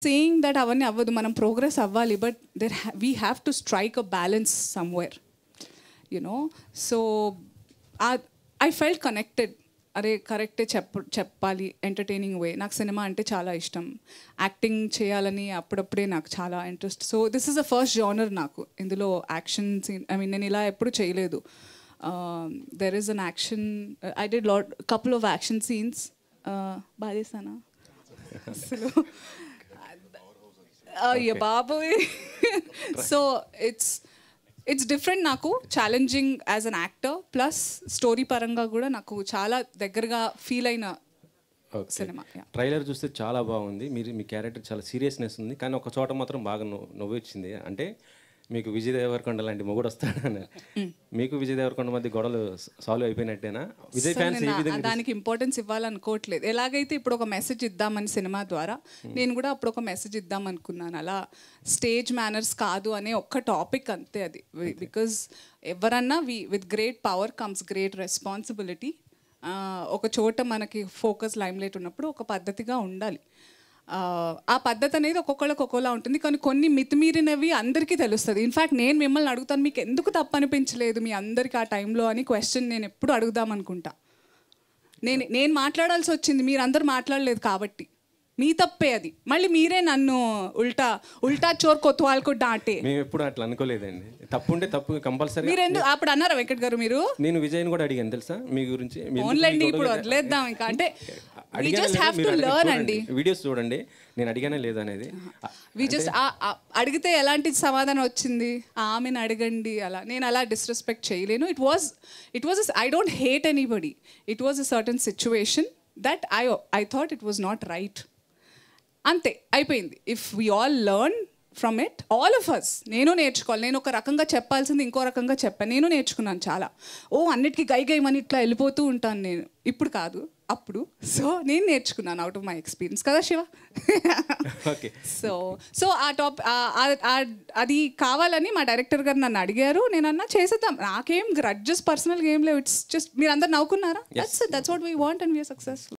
saying that అవన్నీ అవ్వదు, మనం ప్రోగ్రెస్ అవ్వాలి, but we have to strike a balance somewhere, you know. So I felt connected. అరే కరెక్టే చెప్పాలి, ఎంటర్టైనింగ్ వే. నాకు సినిమా అంటే చాలా ఇష్టం, యాక్టింగ్ చేయాలని అప్పుడప్పుడే నాకు చాలా interest. So this is the first genre నాకు. ఇందులో యాక్షన్ సీన్, ఐ మీన్ నేను ఇలా ఎప్పుడు చేయలేదు. There is an action, I did couple of action scenes. బాగా చేస్తానా అసలు? అయ్య బాబోయ్. సో ఇట్స్ డిఫరెంట్, నాకు challenging as an actor, plus story పరంగా కూడా నాకు చాలా దగ్గరగా ఫీల్ అయిన సినిమా. ట్రైలర్ చూస్తే చాలా బాగుంది. మీ క్యారెక్టర్ చాలా సీరియస్నెస్ ఉంది, కానీ ఒక చోట మాత్రం బాగా నవ్వు వచ్చింది. అంటే మీకు విజయ్ దేవరకొండ లాంటి మొగుడు వస్తాడని. మీకు విజయ్ దేవరకొండ మధ్య గొడవలు సాల్వ్ అయిపోయినట్టేనా? విజయ్ ఫ్యాన్స్ ఏ విధంగా దానికి ఇంపార్టెన్స్ ఇవ్వాలనుకోవట్లేదు. ఎలాగైతే ఇప్పుడు ఒక మెసేజ్ ఇద్దామని సినిమా ద్వారా, నేను కూడా అప్పుడు ఒక మెసేజ్ ఇద్దాం అనుకున్నాను. అలా స్టేజ్ మేనర్స్ కాదు అనే ఒక్క టాపిక్ అంతే అది. బికాజ్ ఎవరన్నా with great power comes great responsibility. ఒక చోట మనకి ఫోకస్ లైమ్లైట్ ఉన్నప్పుడు ఒక పద్ధతిగా ఉండాలి. ఆ పద్ధతి అనేది ఒక్కొక్కళ్ళకి ఒక్కోలా ఉంటుంది, కానీ కొన్ని మితిమీరినవి అందరికీ తెలుస్తుంది. ఇన్ఫ్యాక్ట్ నేను మిమ్మల్ని అడుగుతాను, మీకు ఎందుకు తప్పు అనిపించలేదు మీ అందరికీ ఆ టైంలో అని క్వశ్చన్ నేను ఎప్పుడు అడుగుదాం అనుకుంటా. నేను మాట్లాడాల్సి వచ్చింది, మీరు అందరు మాట్లాడలేదు కాబట్టి మీ తప్పే అది. మళ్ళీ మీరే నన్ను ఉల్టా చోర్ కొత్వాల్కు డాంటే. మేము ఎప్పుడు అట్లా అనుకోలేదండి. తప్పు ఉంటే తప్పు కంపల్సరీ. మీరు ఎందుకు అప్పుడు అన్నారా వెంకట్ గారు? మీరు నేను విజయ్ని కూడా అడిగాను తెలుసా మీ గురించి. ఓన్లండి ఇప్పుడు వదిలేద్దాం ఇంకా. అంటే we just have to learn అండి. వీడియోస్ చూడండి, నేను అడిగానే లేదు అనేది. వి జస్ట్ అడిగితే ఎలాంటి సమాధానం వచ్చింది, ఆమెను అడగండి అలా. నేను అలా డిస్రెస్పెక్ట్ చేయలేను. It was I don't hate anybody. It was a certain situation that I thought it was not right. అంతే, అయిపోయింది. If we all learn from it, all of us. నేను నేర్చుకోవాలి. నేను ఒక రకంగా చెప్పాల్సింది ఇంకో రకంగా చెప్పాను. నేను నేర్చుకున్నాను చాలా. అన్నిటికీ గైమని ఇట్లా వెళ్ళిపోతూ ఉంటాను నేను. ఇప్పుడు కాదు, అప్పుడు. సో నేను నేర్చుకున్నాను అవుట్ ఆఫ్ మై ఎక్స్పీరియన్స్ కదా శివ. సో అది కావాలని మా డైరెక్టర్ గారు నన్ను అడిగారు. నేను అన్నా చేసేద్దాం, నాకేం గ్రడ్జెస్ పర్సనల్గా ఏం లేవు. ఇట్స్ జస్ట్ మీరు అందరు నవ్వుకున్నారా? That's what we want and we are successful.